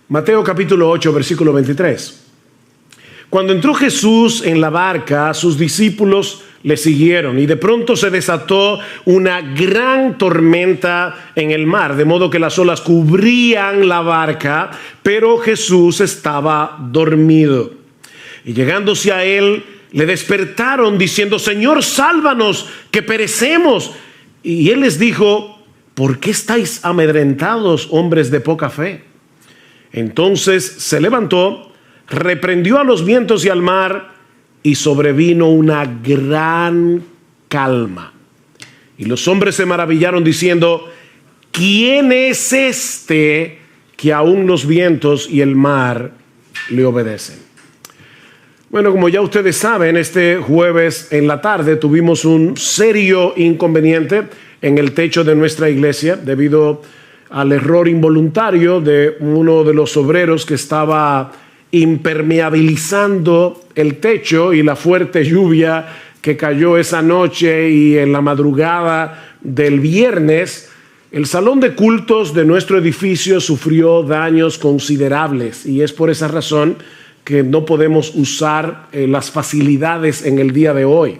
Mateo capítulo 8, versículo 23. Cuando entró Jesús en la barca, sus discípulos le siguieron y de pronto se desató una gran tormenta en el mar, de modo que las olas cubrían la barca, pero Jesús estaba dormido. Y llegándose a él, le despertaron diciendo: Señor, sálvanos, que perecemos. Y él les dijo: ¿por qué estáis amedrentados, hombres de poca fe? Entonces se levantó, reprendió a los vientos y al mar, y sobrevino una gran calma. Y los hombres se maravillaron diciendo: ¿quién es este que aún los vientos y el mar le obedecen? Bueno, como ya ustedes saben, este jueves en la tarde tuvimos un serio inconveniente en el techo de nuestra iglesia debido al error involuntario de uno de los obreros que estaba impermeabilizando el techo, y la fuerte lluvia que cayó esa noche y en la madrugada del viernes, el salón de cultos de nuestro edificio sufrió daños considerables, y es por esa razón que no podemos usar las facilidades en el día de hoy.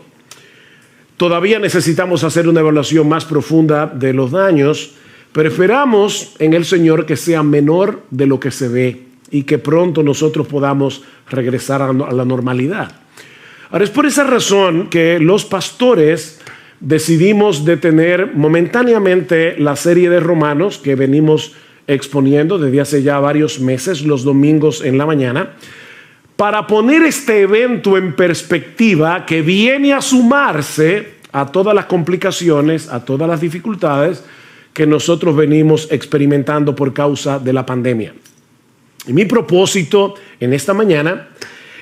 Todavía necesitamos hacer una evaluación más profunda de los daños, pero esperamos en el Señor que sea menor de lo que se ve y que pronto nosotros podamos regresar a la normalidad. Ahora, es por esa razón que los pastores decidimos detener momentáneamente la serie de Romanos que venimos exponiendo desde hace ya varios meses, los domingos en la mañana, para poner este evento en perspectiva que viene a sumarse a todas las complicaciones, a todas las dificultades que nosotros venimos experimentando por causa de la pandemia. Y mi propósito en esta mañana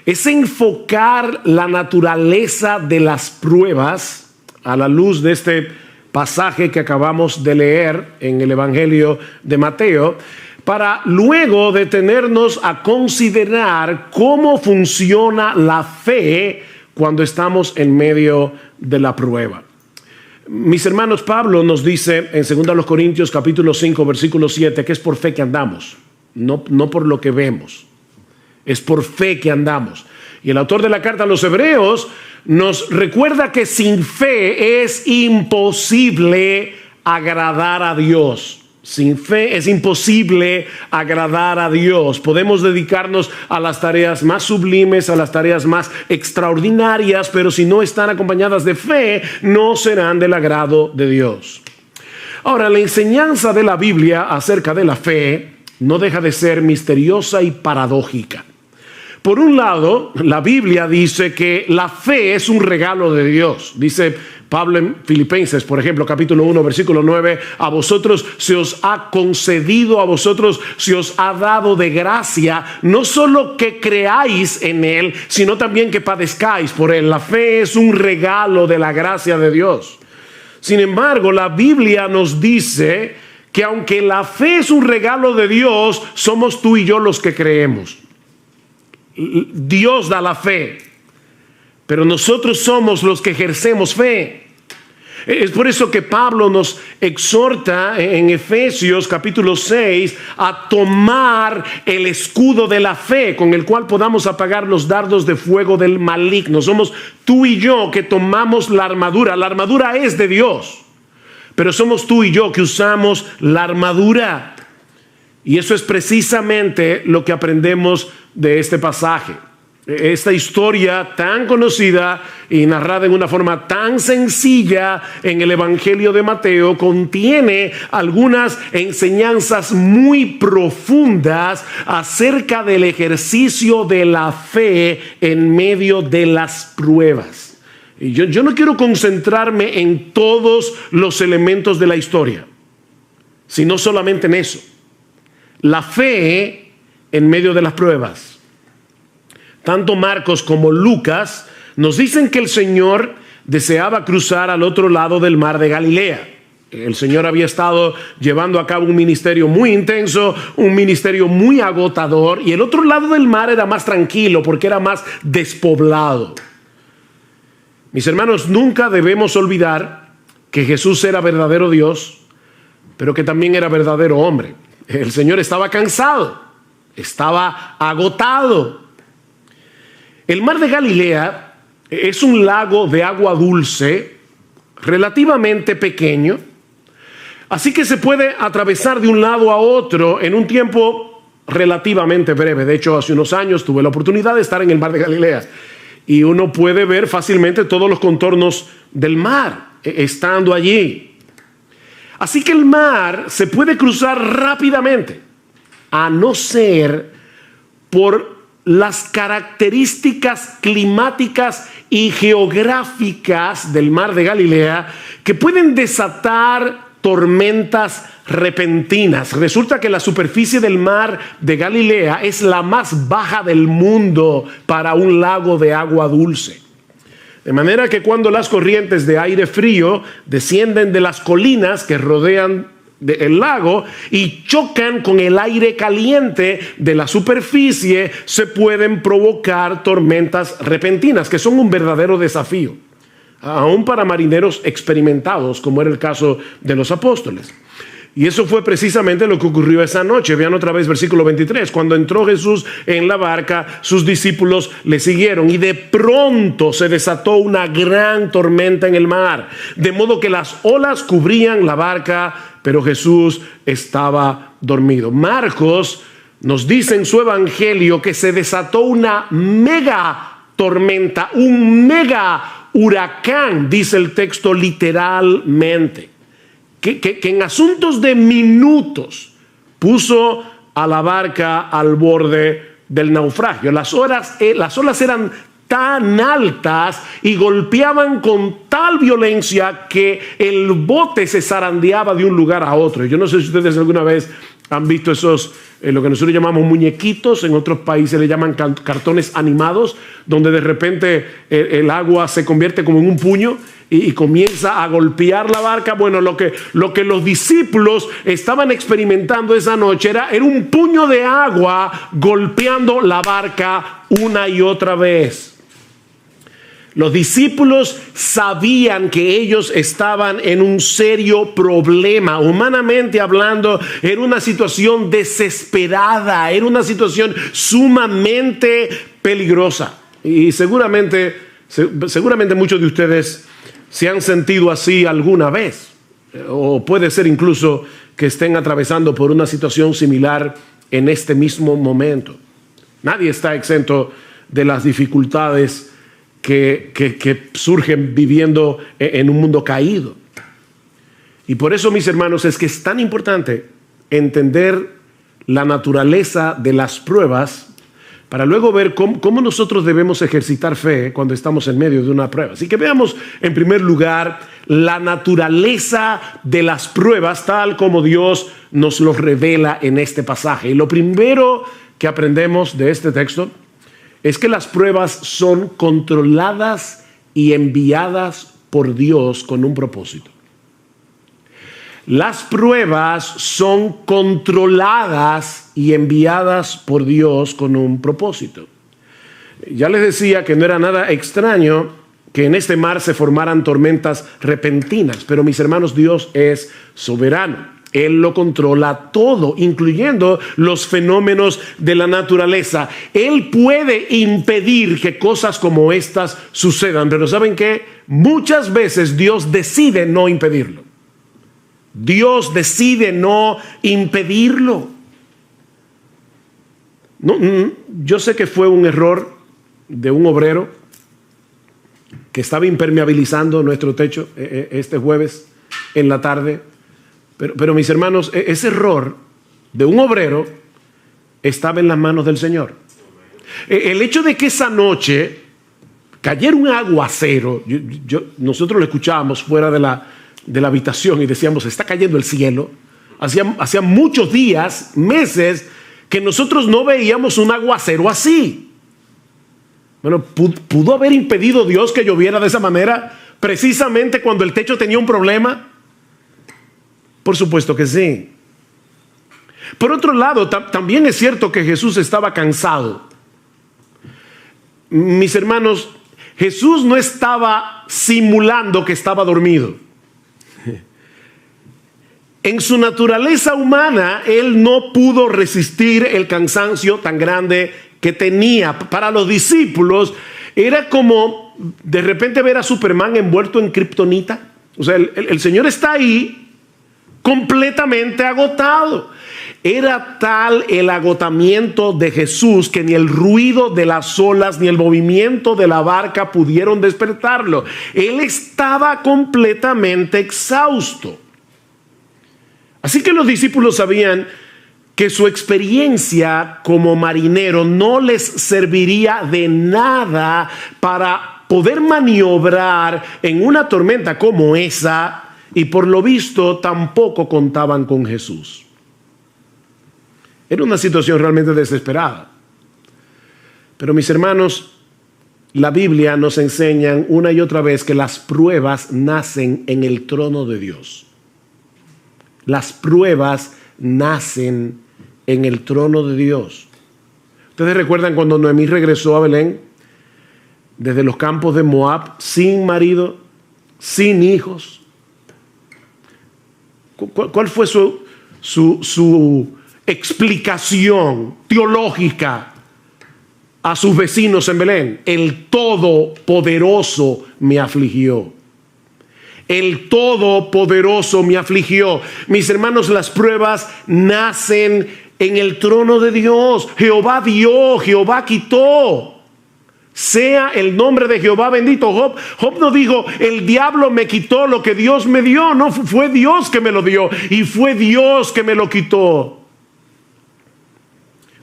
es enfocar la naturaleza de las pruebas a la luz de este pasaje que acabamos de leer en el Evangelio de Mateo, para luego detenernos a considerar cómo funciona la fe cuando estamos en medio de la prueba. Mis hermanos, Pablo nos dice en 2 Corintios capítulo 5 versículo 7 que es por fe que andamos. No por lo que vemos, es por fe que andamos. Y el autor de la carta a los Hebreos nos recuerda que sin fe es imposible agradar a Dios. Sin fe es imposible agradar a Dios. Podemos dedicarnos a las tareas más sublimes, a las tareas más extraordinarias, pero si no están acompañadas de fe, no serán del agrado de Dios. Ahora, la enseñanza de la Biblia acerca de la fe no deja de ser misteriosa y paradójica. Por un lado, la Biblia dice que la fe es un regalo de Dios. Dice Pablo en Filipenses, por ejemplo, capítulo 1, versículo 9, a vosotros se os ha concedido, a vosotros se os ha dado de gracia, no solo que creáis en Él, sino también que padezcáis por Él. La fe es un regalo de la gracia de Dios. Sin embargo, la Biblia nos dice que aunque la fe es un regalo de Dios, somos tú y yo los que creemos. Dios da la fe, pero nosotros somos los que ejercemos fe. Es por eso que Pablo nos exhorta en Efesios capítulo 6 a tomar el escudo de la fe con el cual podamos apagar los dardos de fuego del maligno. Somos tú y yo que tomamos la armadura. La armadura es de Dios, pero somos tú y yo que usamos la armadura. Y eso es precisamente lo que aprendemos de este pasaje. Esta historia tan conocida y narrada en una forma tan sencilla en el Evangelio de Mateo contiene algunas enseñanzas muy profundas acerca del ejercicio de la fe en medio de las pruebas. Y yo no quiero concentrarme en todos los elementos de la historia, sino solamente en eso. La fe en medio de las pruebas. Tanto Marcos como Lucas nos dicen que el Señor deseaba cruzar al otro lado del mar de Galilea. El Señor había estado llevando a cabo un ministerio muy intenso, un ministerio muy agotador, y el otro lado del mar era más tranquilo porque era más despoblado. Mis hermanos, nunca debemos olvidar que Jesús era verdadero Dios, pero que también era verdadero hombre. El Señor estaba cansado. estaba agotado. El mar de Galilea es un lago de agua dulce relativamente pequeño, así que se puede atravesar de un lado a otro en un tiempo relativamente breve. De hecho, hace unos años tuve la oportunidad de estar en el mar de Galilea y uno puede ver fácilmente todos los contornos del mar estando allí. Así que el mar se puede cruzar rápidamente, a no ser por las características climáticas y geográficas del mar de Galilea que pueden desatar tormentas repentinas. Resulta que la superficie del mar de Galilea es la más baja del mundo para un lago de agua dulce. De manera que cuando las corrientes de aire frío descienden de las colinas que rodean el lago y chocan con el aire caliente de la superficie, se pueden provocar tormentas repentinas que son un verdadero desafío, aún para marineros experimentados, como era el caso de los apóstoles. Y eso fue precisamente lo que ocurrió esa noche. Vean otra vez versículo 23. Cuando entró Jesús en la barca, sus discípulos le siguieron y de pronto se desató una gran tormenta en el mar, de modo que las olas cubrían la barca, pero Jesús estaba dormido. Marcos nos dice en su evangelio que se desató una mega tormenta, un mega huracán, dice el texto literalmente. Que en asuntos de minutos puso a la barca al borde del naufragio. Las olas eran tan altas y golpeaban con tal violencia que el bote se zarandeaba de un lugar a otro. Yo no sé si ustedes alguna vez han visto esos, lo que nosotros llamamos muñequitos, en otros países le llaman cartones animados, donde de repente el agua se convierte como en un puño y comienza a golpear la barca. Bueno, lo que los discípulos estaban experimentando esa noche era un puño de agua golpeando la barca una y otra vez. Los discípulos sabían que ellos estaban en un serio problema. Humanamente hablando, era una situación desesperada, era una situación sumamente peligrosa. Y seguramente muchos de ustedes se han sentido así alguna vez. O puede ser incluso que estén atravesando por una situación similar en este mismo momento. Nadie está exento de las dificultades que surgen viviendo en un mundo caído. Y por eso, mis hermanos, es que es tan importante entender la naturaleza de las pruebas para luego ver cómo nosotros debemos ejercitar fe cuando estamos en medio de una prueba. Así que veamos en primer lugar la naturaleza de las pruebas tal como Dios nos los revela en este pasaje. Y lo primero que aprendemos de este texto es que las pruebas son controladas y enviadas por Dios con un propósito. Las pruebas son controladas y enviadas por Dios con un propósito. Ya les decía que no era nada extraño que en este mar se formaran tormentas repentinas, pero mis hermanos, Dios es soberano. Él lo controla todo, incluyendo los fenómenos de la naturaleza. Él puede impedir que cosas como estas sucedan, pero ¿saben qué? Muchas veces Dios decide no impedirlo. Dios decide no impedirlo. Yo sé que fue un error de un obrero que estaba impermeabilizando nuestro techo este jueves en la tarde. Pero mis hermanos, ese error de un obrero estaba en las manos del Señor. El hecho de que esa noche cayera un aguacero, nosotros lo escuchábamos fuera de la habitación y decíamos, está cayendo el cielo. Hacía muchos días, meses, que nosotros no veíamos un aguacero así. Bueno, ¿pudo haber impedido Dios que lloviera de esa manera precisamente cuando el techo tenía un problema? Por supuesto que sí. Por otro lado, también es cierto que Jesús estaba cansado. Mis hermanos, Jesús no estaba simulando que estaba dormido. En su naturaleza humana, él no pudo resistir el cansancio tan grande que tenía. Para los discípulos, era como de repente ver a Superman envuelto en kriptonita. O sea, el Señor está ahí completamente agotado. Era tal el agotamiento de Jesús que ni el ruido de las olas ni el movimiento de la barca pudieron despertarlo. Él estaba completamente exhausto. Así que los discípulos sabían que su experiencia como marinero no les serviría de nada para poder maniobrar en una tormenta como esa, y por lo visto tampoco contaban con Jesús. Era una situación realmente desesperada. Pero mis hermanos, la Biblia nos enseña una y otra vez que las pruebas nacen en el trono de Dios. Las pruebas nacen en el trono de Dios. Ustedes recuerdan cuando Noemí regresó a Belén desde los campos de Moab, sin marido, sin hijos. ¿Cuál fue su explicación teológica a sus vecinos en Belén? El Todopoderoso me afligió. El Todopoderoso me afligió. Mis hermanos, las pruebas nacen en el trono de Dios. Jehová dio, Jehová quitó. Sea el nombre de Jehová bendito. Job no dijo, el diablo me quitó lo que Dios me dio. No, fue Dios que me lo dio y fue Dios que me lo quitó.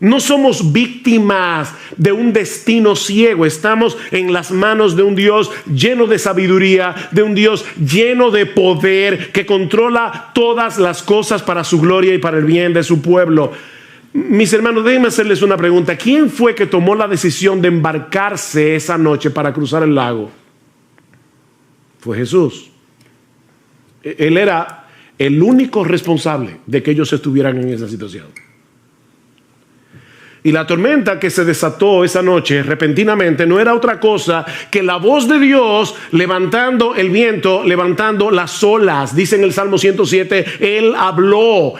No somos víctimas de un destino ciego. Estamos en las manos de un Dios lleno de sabiduría, de un Dios lleno de poder, que controla todas las cosas para su gloria y para el bien de su pueblo. Mis hermanos, déjenme hacerles una pregunta. ¿Quién fue que tomó la decisión de embarcarse esa noche para cruzar el lago? Fue Jesús. Él era el único responsable de que ellos estuvieran en esa situación. Y la tormenta que se desató esa noche repentinamente no era otra cosa que la voz de Dios levantando el viento, levantando las olas. Dice en el Salmo 107, Él habló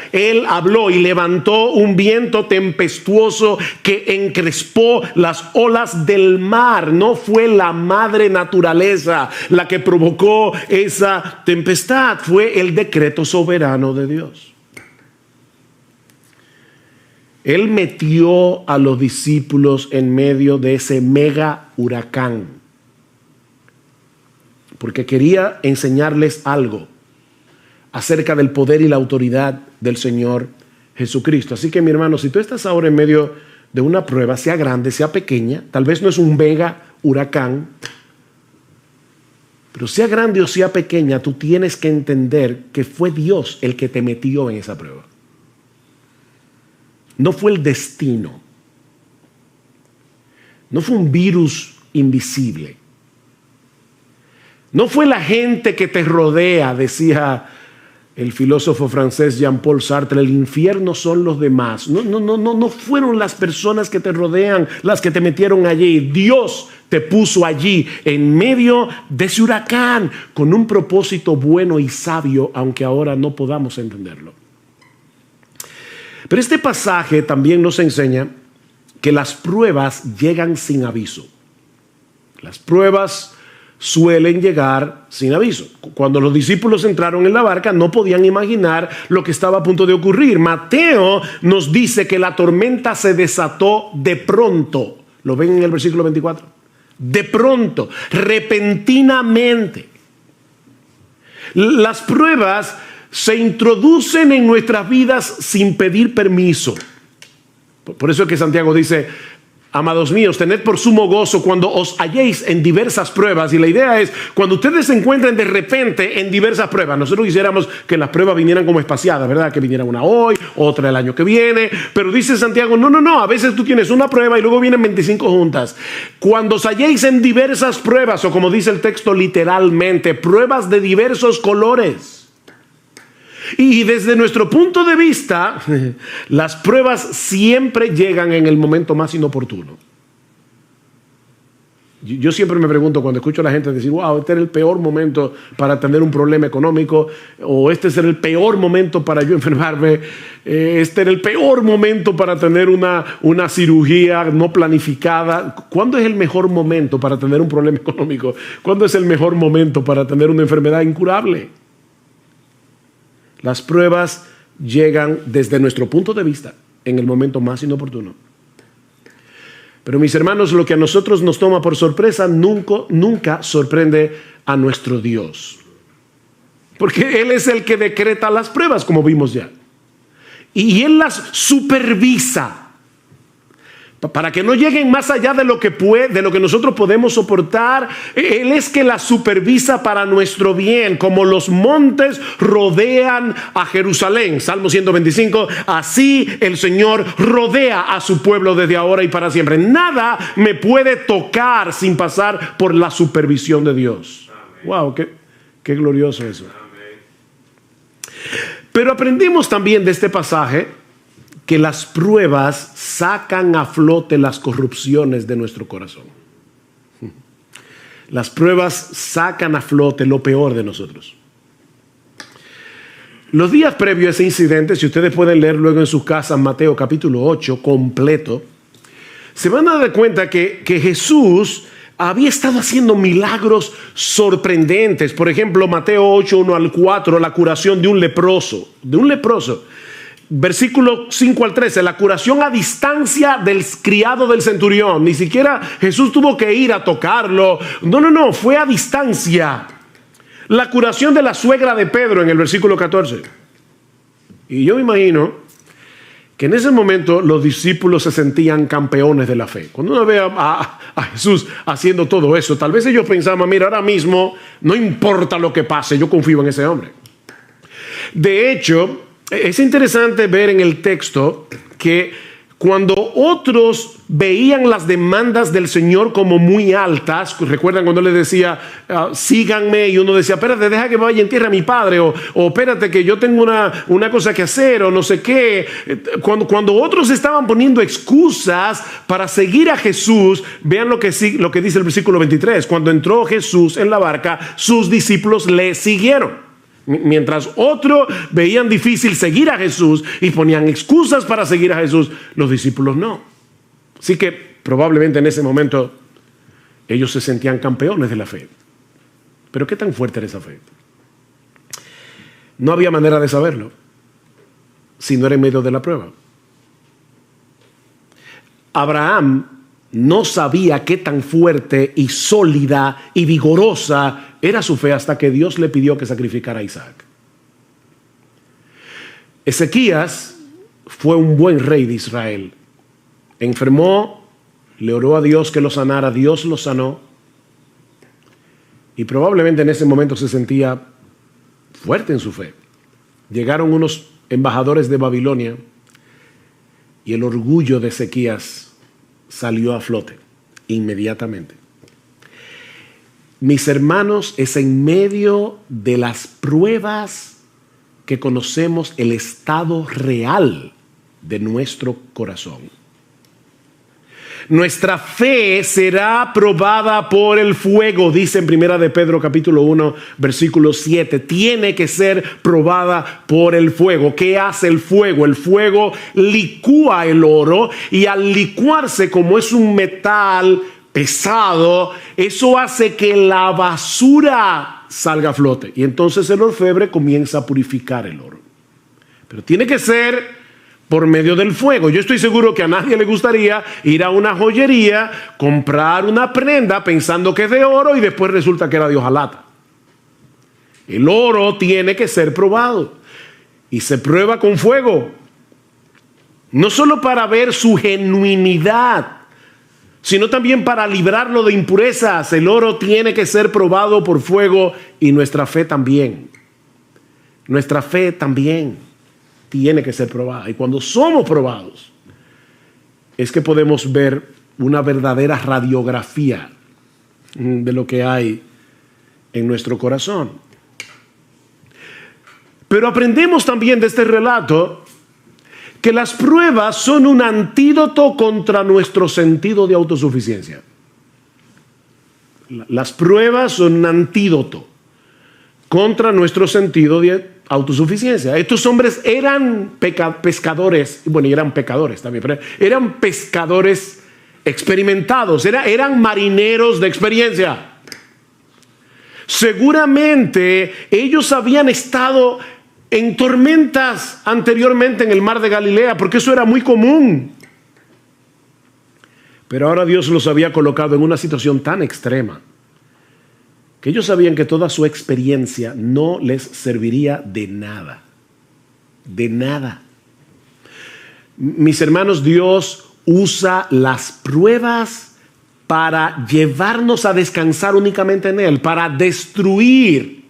y levantó un viento tempestuoso que encrespó las olas del mar. No fue la madre naturaleza la que provocó esa tempestad, fue el decreto soberano de Dios. Él metió a los discípulos en medio de ese mega huracán porque quería enseñarles algo acerca del poder y la autoridad del Señor Jesucristo. Así que, mi hermano, si tú estás ahora en medio de una prueba, sea grande, sea pequeña, tal vez no es un mega huracán, pero sea grande o sea pequeña, tú tienes que entender que fue Dios el que te metió en esa prueba. No fue el destino. No fue un virus invisible. No fue la gente que te rodea, decía el filósofo francés Jean-Paul Sartre, el infierno son los demás. No fueron las personas que te rodean las que te metieron allí. Dios te puso allí en medio de ese huracán con un propósito bueno y sabio, aunque ahora no podamos entenderlo. Pero este pasaje también nos enseña que las pruebas llegan sin aviso. Las pruebas suelen llegar sin aviso. Cuando los discípulos entraron en la barca, no podían imaginar lo que estaba a punto de ocurrir. Mateo nos dice que la tormenta se desató de pronto. ¿Lo ven en el versículo 24? De pronto, repentinamente. Las pruebas se introducen en nuestras vidas sin pedir permiso. Por eso es que Santiago dice, amados míos, tened por sumo gozo cuando os halléis en diversas pruebas. Y la idea es, cuando ustedes se encuentren de repente en diversas pruebas, nosotros quisiéramos que las pruebas vinieran como espaciadas, ¿verdad? Que viniera una hoy, otra el año que viene. Pero dice Santiago, no, a veces tú tienes una prueba y luego vienen 25 juntas. Cuando os halléis en diversas pruebas, o como dice el texto literalmente, pruebas de diversos colores. Y desde nuestro punto de vista, las pruebas siempre llegan en el momento más inoportuno. Yo siempre me pregunto cuando escucho a la gente decir, wow, este era el peor momento para tener un problema económico, o este era el peor momento para yo enfermarme, este era el peor momento para tener una cirugía no planificada. ¿Cuándo es el mejor momento para tener un problema económico? ¿Cuándo es el mejor momento para tener una enfermedad incurable? Las pruebas llegan desde nuestro punto de vista en el momento más inoportuno. Pero mis hermanos, lo que a nosotros nos toma por sorpresa nunca sorprende a nuestro Dios. Porque Él es el que decreta las pruebas, como vimos ya. Y Él las supervisa para que no lleguen más allá de lo que nosotros podemos soportar. Él es que las supervisa para nuestro bien, como los montes rodean a Jerusalén. Salmo 125, así el Señor rodea a su pueblo desde ahora y para siempre. Nada me puede tocar sin pasar por la supervisión de Dios. Amén. Wow, qué glorioso eso. Amén. Pero aprendimos también de este pasaje que las pruebas sacan a flote las corrupciones de nuestro corazón. Las pruebas sacan a flote lo peor de nosotros. Los días previos a ese incidente, si ustedes pueden leer luego en sus casas Mateo capítulo 8 completo, se van a dar cuenta que Jesús había estado haciendo milagros sorprendentes. Por ejemplo, Mateo 8, 1 al 4, la curación de un leproso. Versículo 5 al 13, la curación a distancia del criado del centurión. Ni siquiera Jesús tuvo que ir a tocarlo. No, fue a distancia. La curación de la suegra de Pedro en el versículo 14. Y yo me imagino que en ese momento los discípulos se sentían campeones de la fe. Cuando uno ve a Jesús haciendo todo eso, tal vez ellos pensaban, mira, ahora mismo no importa lo que pase, yo confío en ese hombre. De hecho, es interesante ver en el texto que cuando otros veían las demandas del Señor como muy altas, recuerdan cuando le decía, síganme, y uno decía, espérate, deja que vaya en tierra a mi padre, o espérate que yo tengo una cosa que hacer, o no sé qué. Cuando otros estaban poniendo excusas para seguir a Jesús, vean lo que dice el versículo 23, cuando entró Jesús en la barca, sus discípulos le siguieron. Mientras otros veían difícil seguir a Jesús y ponían excusas para seguir a Jesús, los discípulos no. Así que probablemente en ese momento ellos se sentían campeones de la fe. Pero ¿qué tan fuerte era esa fe? No había manera de saberlo si no era en medio de la prueba. Abraham no sabía qué tan fuerte y sólida y vigorosa era su fe hasta que Dios le pidió que sacrificara a Isaac. Ezequías fue un buen rey de Israel. Enfermó, le oró a Dios que lo sanara, Dios lo sanó. Y probablemente en ese momento se sentía fuerte en su fe. Llegaron unos embajadores de Babilonia y el orgullo de Ezequías salió a flote inmediatamente. Mis hermanos, es en medio de las pruebas que conocemos el estado real de nuestro corazón. Nuestra fe será probada por el fuego, dice en Primera de Pedro capítulo 1, versículo 7. Tiene que ser probada por el fuego. ¿Qué hace el fuego? El fuego licúa el oro, y al licuarse, como es un metal pesado, eso hace que la basura salga a flote. Y entonces el orfebre comienza a purificar el oro. Pero tiene que ser por medio del fuego. Yo estoy seguro que a nadie le gustaría ir a una joyería, comprar una prenda pensando que es de oro y después resulta que era de hojalata. El oro tiene que ser probado y se prueba con fuego. No solo para ver su genuinidad, sino también para librarlo de impurezas. El oro tiene que ser probado por fuego, y nuestra fe también. Nuestra fe también tiene que ser probada. Y cuando somos probados, es que podemos ver una verdadera radiografía de lo que hay en nuestro corazón. Pero aprendemos también de este relato que las pruebas son un antídoto contra nuestro sentido de autosuficiencia. Las pruebas son un antídoto contra nuestro sentido de autosuficiencia. Estos hombres eran pescadores, bueno, y eran pecadores también, pero eran pescadores experimentados, eran marineros de experiencia. Seguramente ellos habían estado en tormentas anteriormente en el mar de Galilea, porque eso era muy común. Pero ahora Dios los había colocado en una situación tan extrema que ellos sabían que toda su experiencia no les serviría de nada. De nada. Mis hermanos, Dios usa las pruebas para llevarnos a descansar únicamente en Él, para destruir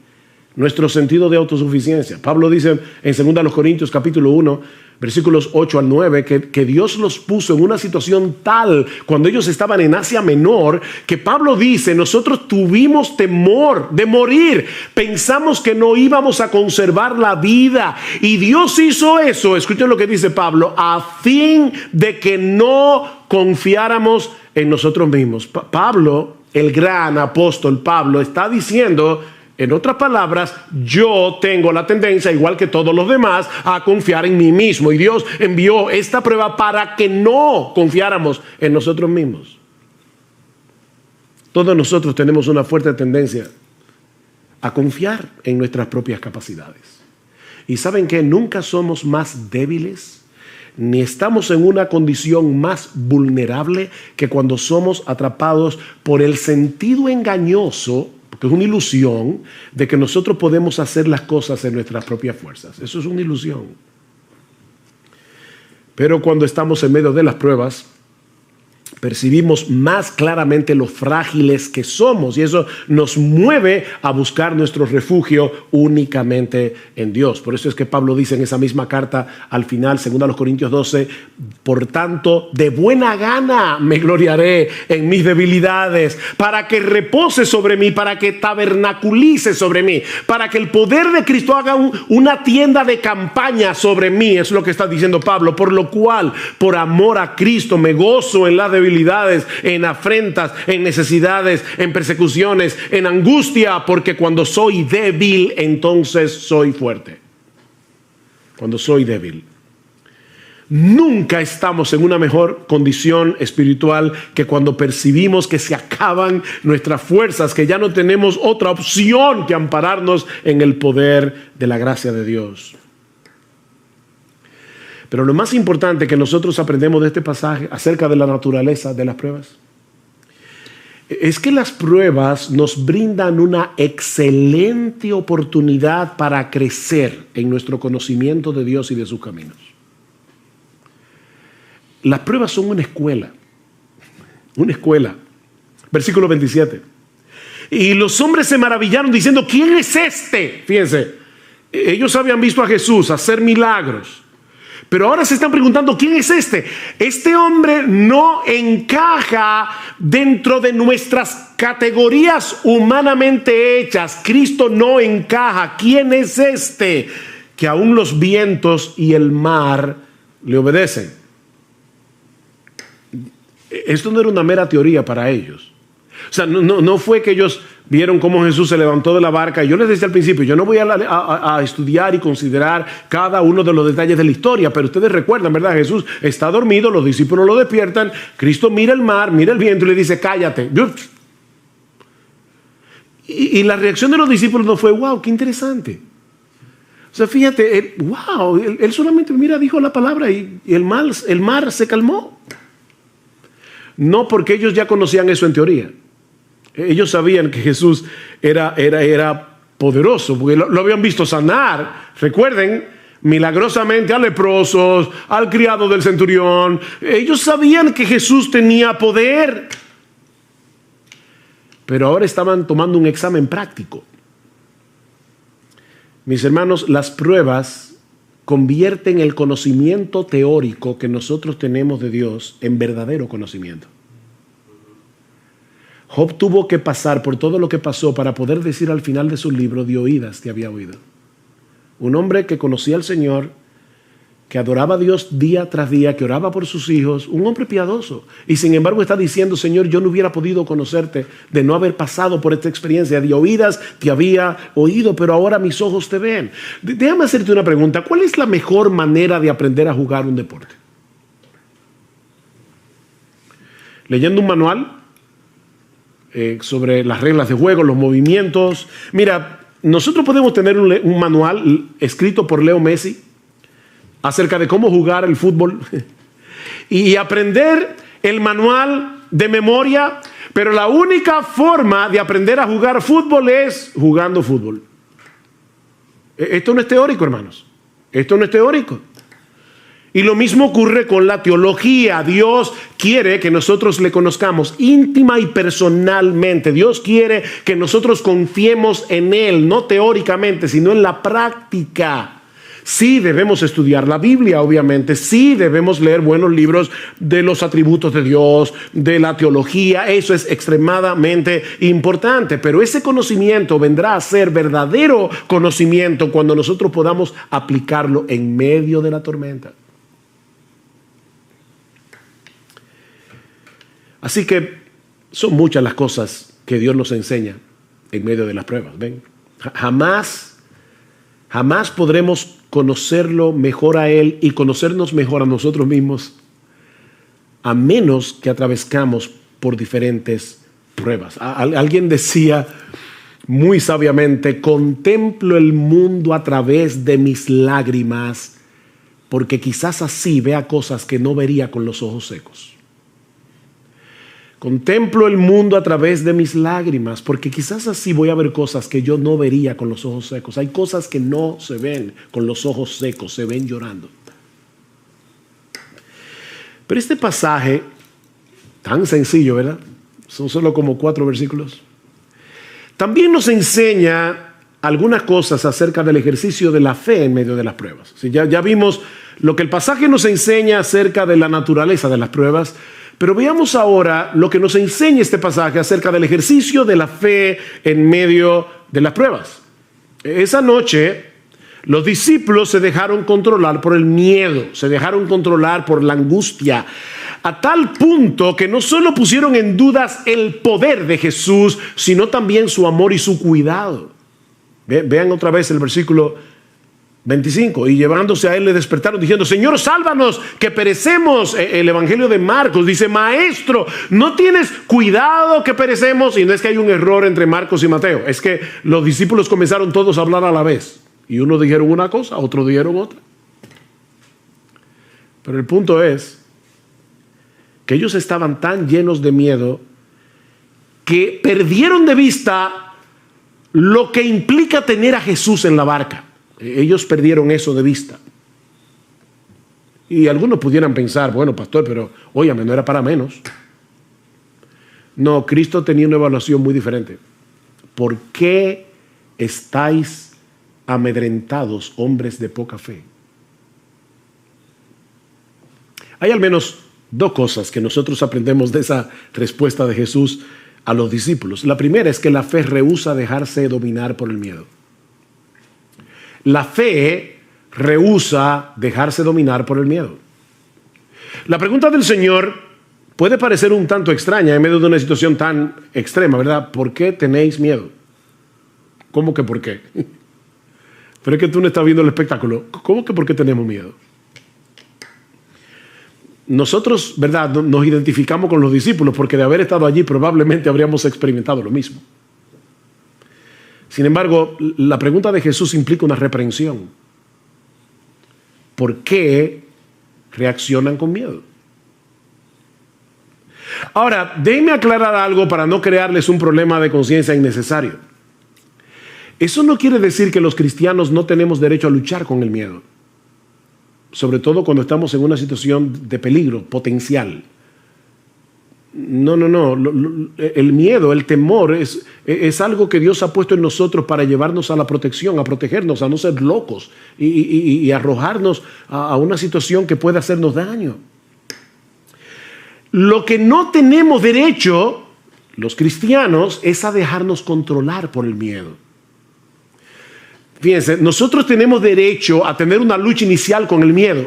nuestro sentido de autosuficiencia. Pablo dice en 2 Corintios capítulo 1, versículos 8 al 9, que Dios los puso en una situación tal cuando ellos estaban en Asia Menor, que Pablo dice, nosotros tuvimos temor de morir, pensamos que no íbamos a conservar la vida, y Dios hizo eso, escuchen lo que dice Pablo, a fin de que no confiáramos en nosotros mismos. Pablo, el gran apóstol Pablo, está diciendo, en otras palabras, yo tengo la tendencia, igual que todos los demás, a confiar en mí mismo. Y Dios envió esta prueba para que no confiáramos en nosotros mismos. Todos nosotros tenemos una fuerte tendencia a confiar en nuestras propias capacidades. Y ¿saben qué? Nunca somos más débiles, ni estamos en una condición más vulnerable que cuando somos atrapados por el sentido engañoso, que es una ilusión, de que nosotros podemos hacer las cosas en nuestras propias fuerzas. Eso es una ilusión. Pero cuando estamos en medio de las pruebas, percibimos más claramente lo frágiles que somos, y eso nos mueve a buscar nuestro refugio únicamente en Dios. Por eso es que Pablo dice en esa misma carta al final, 2 Corintios 12, por tanto, de buena gana me gloriaré en mis debilidades, para que repose sobre mí, para que tabernaculice sobre mí, para que el poder de Cristo haga una tienda de campaña sobre mí. Es lo que está diciendo Pablo, por lo cual, por amor a Cristo, me gozo en la debilidades, en afrentas, en necesidades, en persecuciones, en angustia, porque cuando soy débil, entonces soy fuerte. Cuando soy débil. Nunca estamos en una mejor condición espiritual que cuando percibimos que se acaban nuestras fuerzas, que ya no tenemos otra opción que ampararnos en el poder de la gracia de Dios. Pero lo más importante que nosotros aprendemos de este pasaje acerca de la naturaleza de las pruebas es que las pruebas nos brindan una excelente oportunidad para crecer en nuestro conocimiento de Dios y de sus caminos. Las pruebas son una escuela. Una escuela. Versículo 27. Y los hombres se maravillaron diciendo, ¿quién es este? Fíjense, ellos habían visto a Jesús hacer milagros. Pero ahora se están preguntando, ¿quién es este? Este hombre no encaja dentro de nuestras categorías humanamente hechas. Cristo no encaja. ¿Quién es este? Que aún los vientos y el mar le obedecen. Esto no era una mera teoría para ellos. O sea, no fue que ellos vieron cómo Jesús se levantó de la barca. Y yo les decía al principio, yo no voy a estudiar y considerar cada uno de los detalles de la historia, pero ustedes recuerdan, ¿verdad? Jesús está dormido, los discípulos lo despiertan, Cristo mira el mar, mira el viento y le dice, cállate. Y la reacción de los discípulos no fue, wow, qué interesante. O sea, fíjate, él solamente, dijo la palabra y el mar se calmó. No porque ellos ya conocían eso en teoría. Ellos sabían que Jesús era poderoso, porque lo habían visto sanar. Recuerden, milagrosamente a leprosos, al criado del centurión. Ellos sabían que Jesús tenía poder. Pero ahora estaban tomando un examen práctico. Mis hermanos, las pruebas convierten el conocimiento teórico que nosotros tenemos de Dios en verdadero conocimiento. Job tuvo que pasar por todo lo que pasó para poder decir al final de su libro, de oídas te había oído. Un hombre que conocía al Señor, que adoraba a Dios día tras día, que oraba por sus hijos, un hombre piadoso. Y sin embargo está diciendo, Señor, yo no hubiera podido conocerte de no haber pasado por esta experiencia. De oídas te había oído, pero ahora mis ojos te ven. Déjame hacerte una pregunta. ¿Cuál es la mejor manera de aprender a jugar un deporte? ¿Leyendo un manual sobre las reglas de juego, los movimientos? Mira, nosotros podemos tener un manual escrito por Leo Messi acerca de cómo jugar el fútbol y aprender el manual de memoria, pero la única forma de aprender a jugar fútbol es jugando fútbol. Esto no es teórico, hermanos. Esto no es teórico. Y lo mismo ocurre con la teología. Dios quiere que nosotros le conozcamos íntima y personalmente. Dios quiere que nosotros confiemos en Él, no teóricamente, sino en la práctica. Sí debemos estudiar la Biblia, obviamente. Sí debemos leer buenos libros de los atributos de Dios, de la teología. Eso es extremadamente importante. Pero ese conocimiento vendrá a ser verdadero conocimiento cuando nosotros podamos aplicarlo en medio de la tormenta. Así que son muchas las cosas que Dios nos enseña en medio de las pruebas. ¿Ven? Jamás podremos conocerlo mejor a Él y conocernos mejor a nosotros mismos a menos que atravescamos por diferentes pruebas. Alguien decía muy sabiamente, contemplo el mundo a través de mis lágrimas, porque quizás así vea cosas que no vería con los ojos secos. Contemplo el mundo a través de mis lágrimas, porque quizás así voy a ver cosas que yo no vería con los ojos secos. Hay cosas que no se ven con los ojos secos, se ven llorando. Pero este pasaje, tan sencillo, ¿verdad? Son solo como 4 versículos. También nos enseña algunas cosas acerca del ejercicio de la fe en medio de las pruebas. Ya vimos lo que el pasaje nos enseña acerca de la naturaleza de las pruebas. Pero veamos ahora lo que nos enseña este pasaje acerca del ejercicio de la fe en medio de las pruebas. Esa noche, los discípulos se dejaron controlar por el miedo, se dejaron controlar por la angustia, a tal punto que no solo pusieron en dudas el poder de Jesús, sino también su amor y su cuidado. Vean otra vez el versículo 25, y llevándose a él le despertaron diciendo, Señor, sálvanos, que perecemos. El evangelio de Marcos dice, Maestro, ¿no tienes cuidado que perecemos? Y no es que hay un error entre Marcos y Mateo, es que los discípulos comenzaron todos a hablar a la vez, y unos dijeron una cosa, otros dijeron otra. Pero el punto es que ellos estaban tan llenos de miedo que perdieron de vista lo que implica tener a Jesús en la barca. Ellos perdieron eso de vista. Y algunos pudieran pensar, bueno, pastor, pero óyame, no era para menos. No, Cristo tenía una evaluación muy diferente. ¿Por qué estáis amedrentados, hombres de poca fe? Hay al menos 2 cosas que nosotros aprendemos de esa respuesta de Jesús a los discípulos. La primera es que la fe rehúsa dejarse dominar por el miedo. La fe rehúsa dejarse dominar por el miedo. La pregunta del Señor puede parecer un tanto extraña en medio de una situación tan extrema, ¿verdad? ¿Por qué tenéis miedo? ¿Cómo que por qué? Pero es que tú no estás viendo el espectáculo. ¿Cómo que por qué tenemos miedo? Nosotros, ¿verdad?, nos identificamos con los discípulos porque de haber estado allí probablemente habríamos experimentado lo mismo. Sin embargo, la pregunta de Jesús implica una reprensión. ¿Por qué reaccionan con miedo? Ahora, déjenme aclarar algo para no crearles un problema de conciencia innecesario. Eso no quiere decir que los cristianos no tenemos derecho a luchar con el miedo. Sobre todo cuando estamos en una situación de peligro potencial. No. El miedo, el temor es algo que Dios ha puesto en nosotros para llevarnos a la protección, a protegernos, a no ser locos y arrojarnos a una situación que puede hacernos daño. Lo que no tenemos derecho, los cristianos, es a dejarnos controlar por el miedo. Fíjense, nosotros tenemos derecho a tener una lucha inicial con el miedo.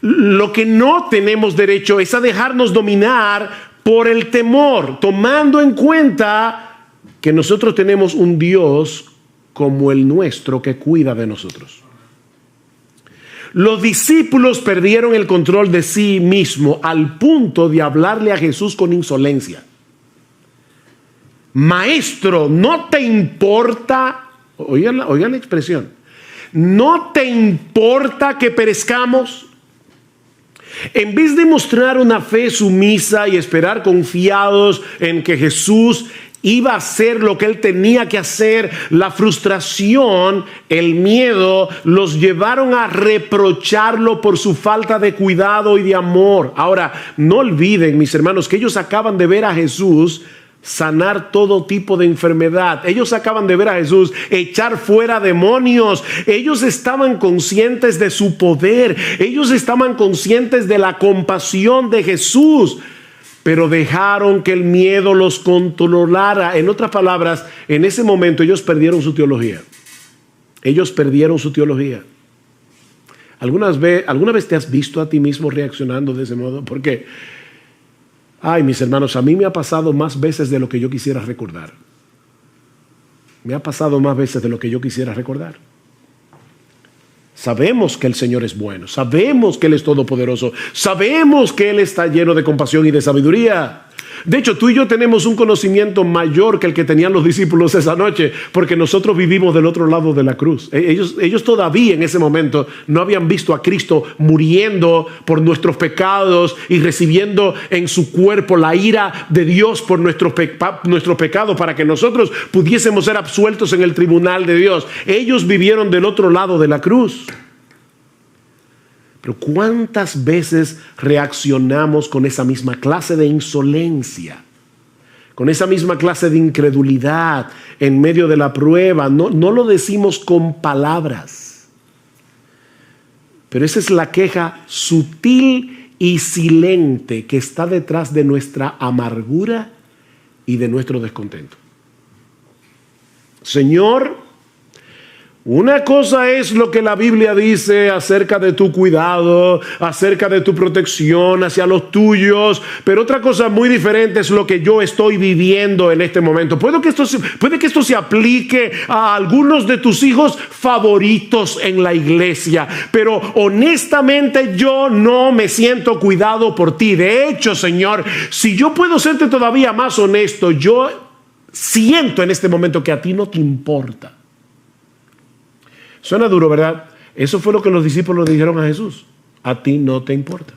Lo que no tenemos derecho es a dejarnos dominar por el temor, tomando en cuenta que nosotros tenemos un Dios como el nuestro que cuida de nosotros. Los discípulos perdieron el control de sí mismo al punto de hablarle a Jesús con insolencia. Maestro, ¿no te importa? Oigan la expresión. ¿No te importa que perezcamos? En vez de mostrar una fe sumisa y esperar confiados en que Jesús iba a hacer lo que él tenía que hacer, la frustración, el miedo, los llevaron a reprocharlo por su falta de cuidado y de amor. Ahora, no olviden, mis hermanos, que ellos acaban de ver a Jesús sanar todo tipo de enfermedad. Ellos acaban de ver a Jesús echar fuera demonios. Ellos estaban conscientes de su poder. Ellos estaban conscientes de la compasión de Jesús, pero dejaron que el miedo los controlara. En otras palabras, en ese momento ellos perdieron su teología. Ellos perdieron su teología. ¿Alguna vez te has visto a ti mismo reaccionando de ese modo? Porque ay, mis hermanos, a mí me ha pasado más veces de lo que yo quisiera recordar. Me ha pasado más veces de lo que yo quisiera recordar. Sabemos que el Señor es bueno. Sabemos que Él es todopoderoso. Sabemos que Él está lleno de compasión y de sabiduría. De hecho, tú y yo tenemos un conocimiento mayor que el que tenían los discípulos esa noche, porque nosotros vivimos del otro lado de la cruz. Ellos todavía en ese momento no habían visto a Cristo muriendo por nuestros pecados y recibiendo en su cuerpo la ira de Dios por nuestro pecado para que nosotros pudiésemos ser absueltos en el tribunal de Dios. Ellos vivieron del otro lado de la cruz. Pero ¿cuántas veces reaccionamos con esa misma clase de insolencia? Con esa misma clase de incredulidad en medio de la prueba. No lo decimos con palabras. Pero esa es la queja sutil y silente que está detrás de nuestra amargura y de nuestro descontento. Señor, una cosa es lo que la Biblia dice acerca de tu cuidado, acerca de tu protección hacia los tuyos, pero otra cosa muy diferente es lo que yo estoy viviendo en este momento. Puede que esto se aplique a algunos de tus hijos favoritos en la iglesia, pero honestamente yo no me siento cuidado por ti. De hecho, Señor, si yo puedo serte todavía más honesto, yo siento en este momento que a ti no te importa. Suena duro, ¿verdad? Eso fue lo que los discípulos le dijeron a Jesús. A ti no te importa.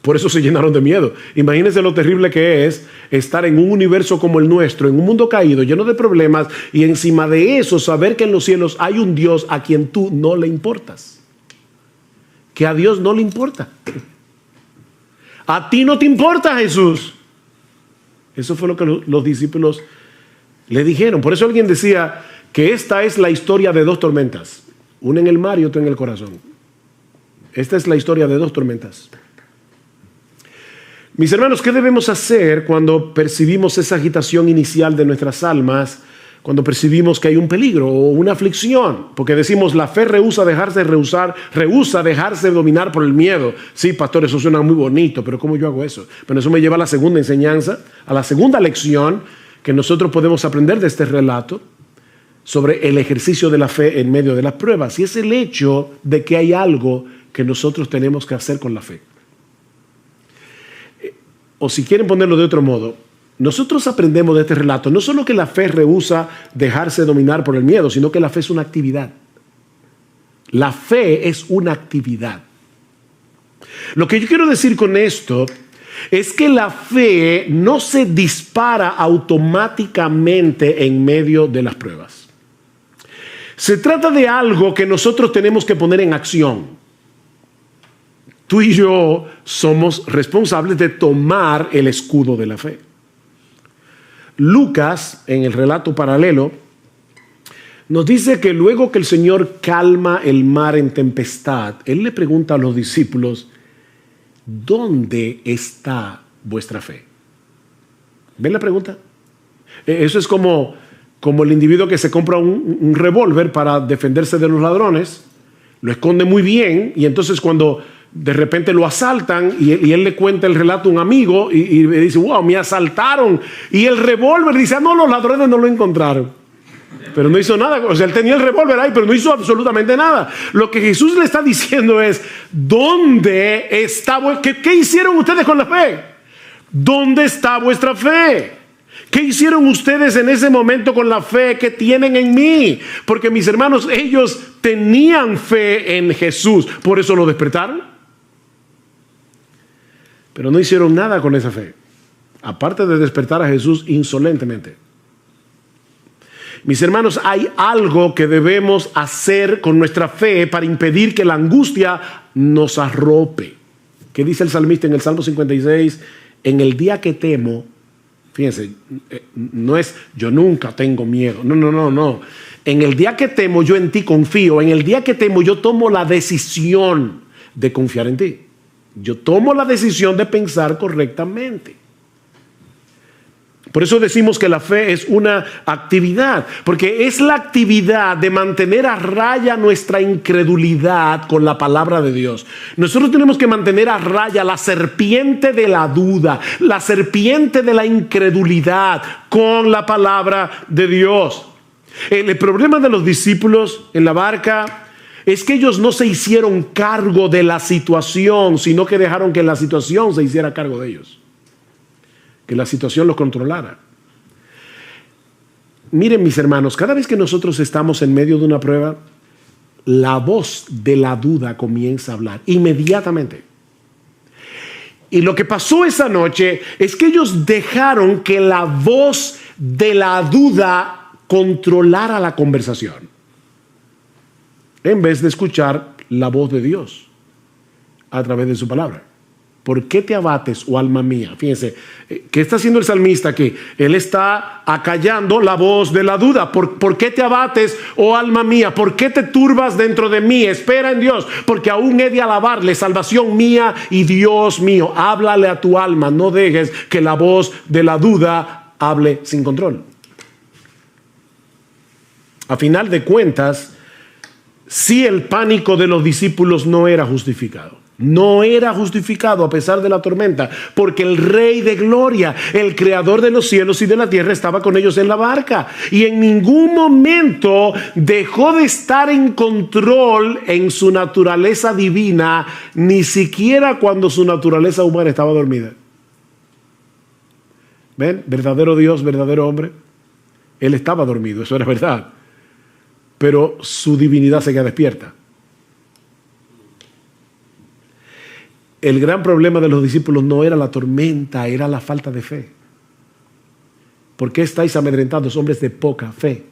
Por eso se llenaron de miedo. Imagínense lo terrible que es estar en un universo como el nuestro, en un mundo caído, lleno de problemas, y encima de eso saber que en los cielos hay un Dios a quien tú no le importas. Que a Dios no le importa. A ti no te importa, Jesús. Eso fue lo que los discípulos le dijeron. Por eso alguien decía que esta es la historia de dos tormentas, una en el mar y otra en el corazón. Esta es la historia de dos tormentas. Mis hermanos, ¿qué debemos hacer cuando percibimos esa agitación inicial de nuestras almas, cuando percibimos que hay un peligro o una aflicción? Porque decimos, la fe rehúsa dejarse dominar por el miedo. Sí, pastor, eso suena muy bonito, pero ¿cómo yo hago eso? Pero eso me lleva a la segunda enseñanza, a la segunda lección que nosotros podemos aprender de este relato sobre el ejercicio de la fe en medio de las pruebas, y es el hecho de que hay algo que nosotros tenemos que hacer con la fe. O si quieren ponerlo de otro modo, nosotros aprendemos de este relato no solo que la fe rehúsa dejarse dominar por el miedo, sino que la fe es una actividad. La fe es una actividad. Lo que yo quiero decir con esto es que la fe no se dispara automáticamente en medio de las pruebas. Se trata de algo que nosotros tenemos que poner en acción. Tú y yo somos responsables de tomar el escudo de la fe. Lucas, en el relato paralelo, nos dice que luego que el Señor calma el mar en tempestad, Él le pregunta a los discípulos, ¿dónde está vuestra fe? ¿Ven la pregunta? Eso es como como el individuo que se compra un revólver para defenderse de los ladrones, lo esconde muy bien, y entonces cuando de repente lo asaltan y él le cuenta el relato a un amigo y le dice, wow, me asaltaron, y el revólver dice, no, los ladrones no lo encontraron, pero no hizo nada. O sea, él tenía el revólver ahí, pero no hizo absolutamente nada. Lo que Jesús le está diciendo es, ¿dónde está? ¿Qué hicieron ustedes con la fe? ¿Dónde está vuestra fe? ¿Qué hicieron ustedes en ese momento con la fe que tienen en mí? Porque mis hermanos, ellos tenían fe en Jesús, por eso lo despertaron. Pero no hicieron nada con esa fe, aparte de despertar a Jesús insolentemente. Mis hermanos, hay algo que debemos hacer con nuestra fe para impedir que la angustia nos arrope. ¿Qué dice el salmista en el Salmo 56? En el día que temo, fíjense, no es yo nunca tengo miedo, no. En el día que temo yo en ti confío, en el día que temo yo tomo la decisión de confiar en ti. Yo tomo la decisión de pensar correctamente. Por eso decimos que la fe es una actividad, porque es la actividad de mantener a raya nuestra incredulidad con la palabra de Dios. Nosotros tenemos que mantener a raya la serpiente de la duda, la serpiente de la incredulidad con la palabra de Dios. El problema de los discípulos en la barca es que ellos no se hicieron cargo de la situación, sino que dejaron que la situación se hiciera cargo de ellos. Que la situación los controlara. Miren, mis hermanos, cada vez que nosotros estamos en medio de una prueba, la voz de la duda comienza a hablar inmediatamente. Y lo que pasó esa noche es que ellos dejaron que la voz de la duda controlara la conversación, en vez de escuchar la voz de Dios a través de su palabra. ¿Por qué te abates, oh alma mía? Fíjense, ¿qué está haciendo el salmista aquí? Él está acallando la voz de la duda. ¿Por qué te abates, oh alma mía? ¿Por qué te turbas dentro de mí? Espera en Dios, porque aún he de alabarle, salvación mía y Dios mío. Háblale a tu alma, no dejes que la voz de la duda hable sin control. A final de cuentas, sí, el pánico de los discípulos no era justificado. No era justificado a pesar de la tormenta, porque el Rey de Gloria, el Creador de los cielos y de la tierra, estaba con ellos en la barca. Y en ningún momento dejó de estar en control en su naturaleza divina, ni siquiera cuando su naturaleza humana estaba dormida. ¿Ven? Verdadero Dios, verdadero hombre. Él estaba dormido, eso era verdad. Pero su divinidad seguía despierta. El gran problema de los discípulos no era la tormenta, era la falta de fe. ¿Por qué estáis amedrentados, hombres de poca fe?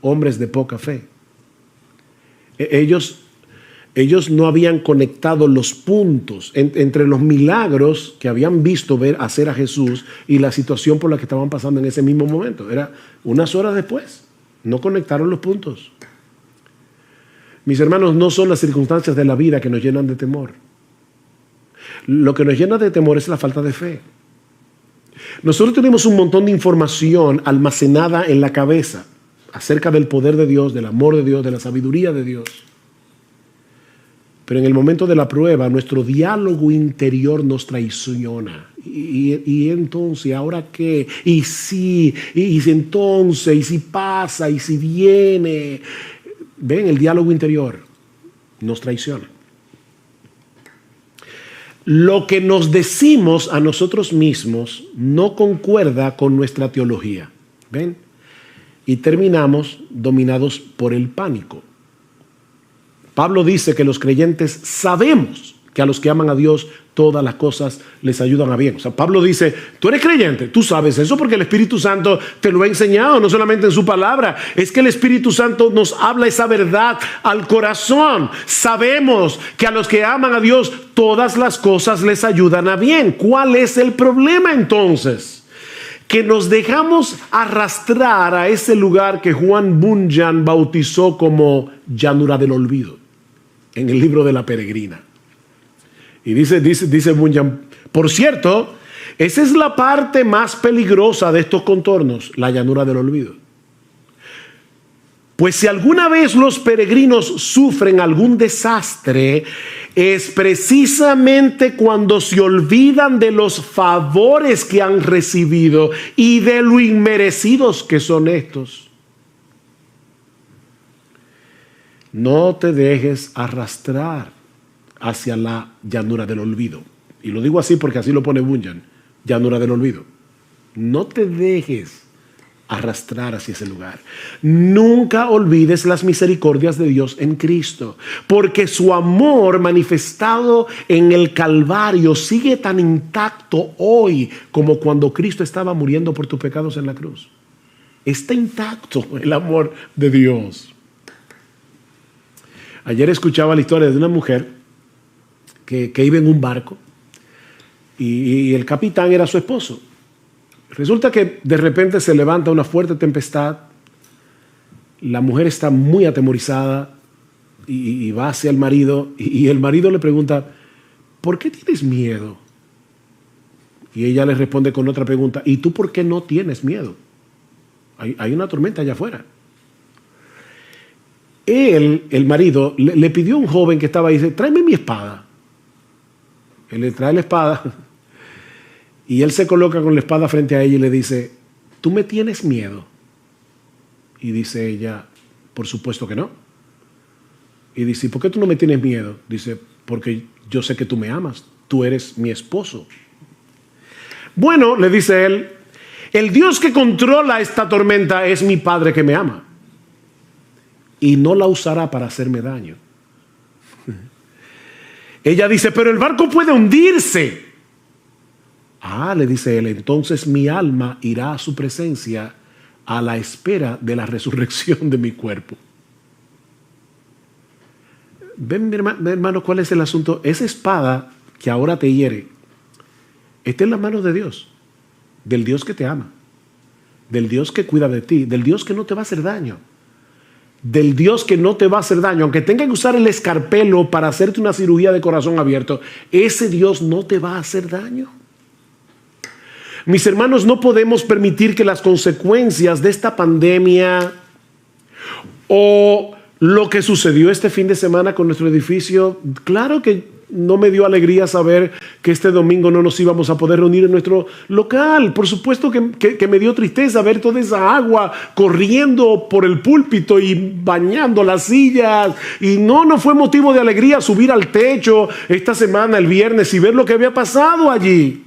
Hombres de poca fe. Ellos no habían conectado los puntos entre los milagros que habían visto ver hacer a Jesús y la situación por la que estaban pasando en ese mismo momento. Era unas horas después. No conectaron los puntos. Mis hermanos, no son las circunstancias de la vida que nos llenan de temor. Lo que nos llena de temor es la falta de fe. Nosotros tenemos un montón de información almacenada en la cabeza acerca del poder de Dios, del amor de Dios, de la sabiduría de Dios. Pero en el momento de la prueba, nuestro diálogo interior nos traiciona. Y entonces, ¿ahora qué? Y sí, y si entonces, y si pasa, y si viene. Ven, el diálogo interior nos traiciona. Lo que nos decimos a nosotros mismos no concuerda con nuestra teología. ¿Ven? Y terminamos dominados por el pánico. Pablo dice que los creyentes sabemos que a los que aman a Dios todas las cosas les ayudan a bien. O sea, Pablo dice, tú eres creyente, tú sabes eso porque el Espíritu Santo te lo ha enseñado, no solamente en su palabra, es que el Espíritu Santo nos habla esa verdad al corazón. Sabemos que a los que aman a Dios todas las cosas les ayudan a bien. ¿Cuál es el problema entonces? Que nos dejamos arrastrar a ese lugar que Juan Bunyan bautizó como llanura del olvido, en el libro de La Peregrina. Y dice Bunyan, por cierto, esa es la parte más peligrosa de estos contornos, la llanura del olvido. Pues si alguna vez los peregrinos sufren algún desastre, es precisamente cuando se olvidan de los favores que han recibido y de lo inmerecidos que son estos. No te dejes arrastrar hacia la llanura del olvido. Y lo digo así porque así lo pone Bunyan, llanura del olvido. No te dejes arrastrar hacia ese lugar. Nunca olvides las misericordias de Dios en Cristo, porque su amor manifestado en el Calvario sigue tan intacto hoy como cuando Cristo estaba muriendo por tus pecados en la cruz. Está intacto el amor de Dios. Ayer escuchaba la historia de una mujer que iba en un barco y el capitán era su esposo. Resulta que de repente se levanta una fuerte tempestad, la mujer está muy atemorizada y va hacia el marido y el marido le pregunta, ¿por qué tienes miedo? Y ella le responde con otra pregunta, ¿y tú por qué no tienes miedo? Hay una tormenta allá afuera. El marido, le pidió a un joven que estaba ahí, dice, tráeme mi espada. Él le trae la espada y él se coloca con la espada frente a ella y le dice, ¿tú me tienes miedo? Y dice ella, por supuesto que no. Y dice, ¿por qué tú no me tienes miedo? Dice, porque yo sé que tú me amas, tú eres mi esposo. Bueno, le dice él, el Dios que controla esta tormenta es mi Padre que me ama y no la usará para hacerme daño. Ella dice, pero el barco puede hundirse. Ah, le dice él, entonces mi alma irá a su presencia a la espera de la resurrección de mi cuerpo. Ven, mi hermano, ¿cuál es el asunto? Esa espada que ahora te hiere está en las manos de Dios, del Dios que te ama, del Dios que cuida de ti, del Dios que no te va a hacer daño, del Dios que no te va a hacer daño. Aunque tenga que usar el escarpelo para hacerte una cirugía de corazón abierto, ese Dios no te va a hacer daño. Mis hermanos, no podemos permitir que las consecuencias de esta pandemia o lo que sucedió este fin de semana con nuestro edificio, claro que no me dio alegría saber que este domingo no nos íbamos a poder reunir en nuestro local. Por supuesto que me dio tristeza ver toda esa agua corriendo por el púlpito y bañando las sillas. Y no fue motivo de alegría subir al techo esta semana, el viernes, y ver lo que había pasado allí.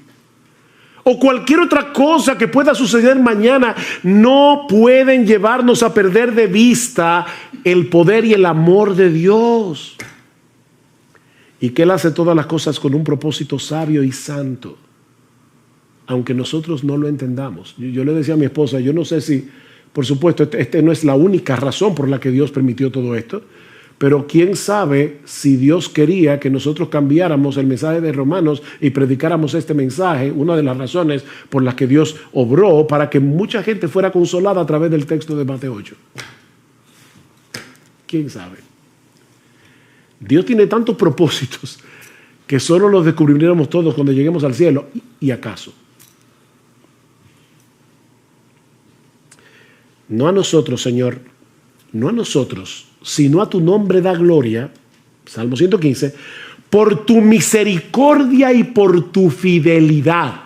O cualquier otra cosa que pueda suceder mañana, no pueden llevarnos a perder de vista el poder y el amor de Dios. Y que Él hace todas las cosas con un propósito sabio y santo, aunque nosotros no lo entendamos. Yo le decía a mi esposa, yo no sé si, por supuesto, este no es la única razón por la que Dios permitió todo esto, pero quién sabe si Dios quería que nosotros cambiáramos el mensaje de Romanos y predicáramos este mensaje, una de las razones por las que Dios obró para que mucha gente fuera consolada a través del texto de Mateo 8. ¿Quién sabe? Dios tiene tantos propósitos que solo los descubriremos todos cuando lleguemos al cielo. ¿Y acaso? No a nosotros, Señor, no a nosotros, sino a tu nombre da gloria, Salmo 115, por tu misericordia y por tu fidelidad.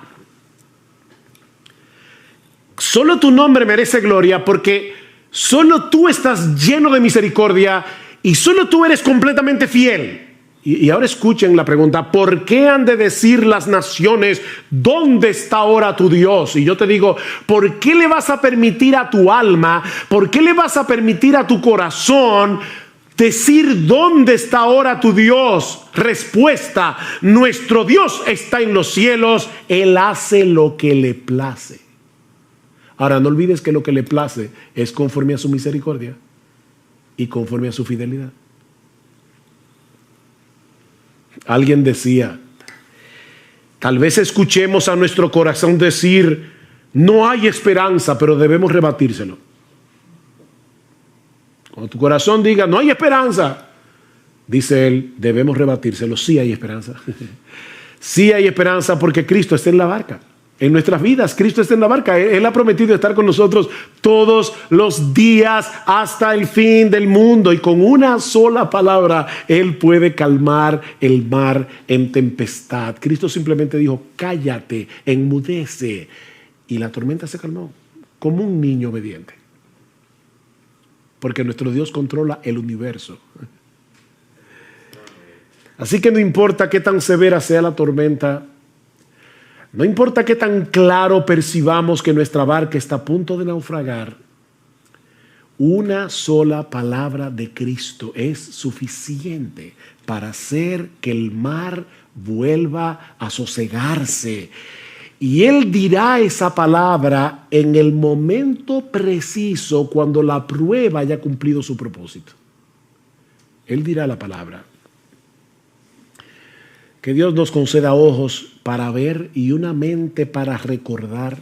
Solo tu nombre merece gloria porque solo tú estás lleno de misericordia y solo tú eres completamente fiel. Y ahora escuchen la pregunta, ¿por qué han de decir las naciones, ¿dónde está ahora tu Dios? Y yo te digo, ¿por qué le vas a permitir a tu alma, por qué le vas a permitir a tu corazón decir, ¿dónde está ahora tu Dios? Respuesta, nuestro Dios está en los cielos, Él hace lo que le place. Ahora, no olvides que lo que le place es conforme a su misericordia y conforme a su fidelidad. Alguien decía, tal vez escuchemos a nuestro corazón decir, no hay esperanza, pero debemos rebatírselo. Cuando tu corazón diga, no hay esperanza, dice él, debemos rebatírselo. Sí hay esperanza. Sí hay esperanza porque Cristo está en la barca. en nuestras vidas. Cristo está en la barca. Él ha prometido estar con nosotros todos los días hasta el fin del mundo. Y con una sola palabra, Él puede calmar el mar en tempestad. Cristo simplemente dijo, cállate, enmudece. Y la tormenta se calmó, como un niño obediente. Porque nuestro Dios controla el universo. Así que no importa qué tan severa sea la tormenta, no importa qué tan claro percibamos que nuestra barca está a punto de naufragar, una sola palabra de Cristo es suficiente para hacer que el mar vuelva a sosegarse. Y Él dirá esa palabra en el momento preciso cuando la prueba haya cumplido su propósito. Él dirá la palabra. Que Dios nos conceda ojos para ver y una mente para recordar,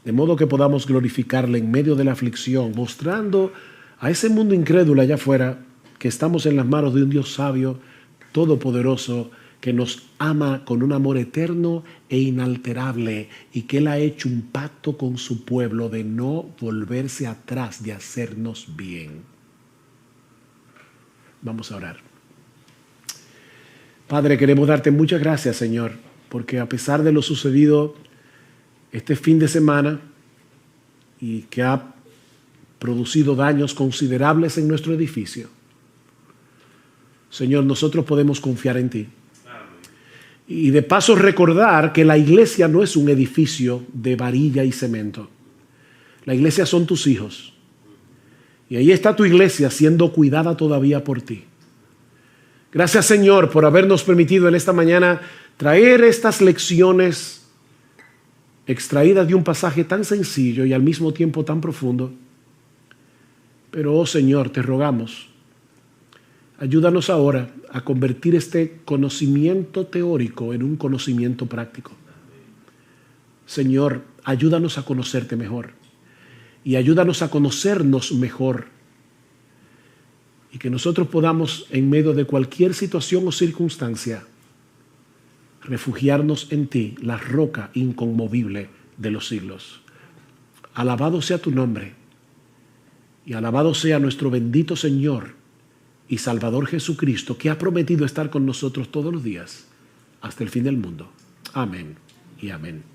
de modo que podamos glorificarle en medio de la aflicción, mostrando a ese mundo incrédulo allá afuera que estamos en las manos de un Dios sabio, todopoderoso, que nos ama con un amor eterno e inalterable y que Él ha hecho un pacto con su pueblo de no volverse atrás, de hacernos bien. Vamos a orar. Padre, queremos darte muchas gracias, Señor, porque a pesar de lo sucedido este fin de semana y que ha producido daños considerables en nuestro edificio, Señor, nosotros podemos confiar en ti. Y de paso recordar que la iglesia no es un edificio de varilla y cemento. La iglesia son tus hijos. Y ahí está tu iglesia siendo cuidada todavía por ti. Gracias, Señor, por habernos permitido en esta mañana traer estas lecciones extraídas de un pasaje tan sencillo y al mismo tiempo tan profundo. Pero, oh Señor, te rogamos, ayúdanos ahora a convertir este conocimiento teórico en un conocimiento práctico. Señor, ayúdanos a conocerte mejor y ayúdanos a conocernos mejor. Y que nosotros podamos, en medio de cualquier situación o circunstancia, refugiarnos en ti, la roca inconmovible de los siglos. Alabado sea tu nombre y alabado sea nuestro bendito Señor y Salvador Jesucristo, que ha prometido estar con nosotros todos los días hasta el fin del mundo. Amén y amén.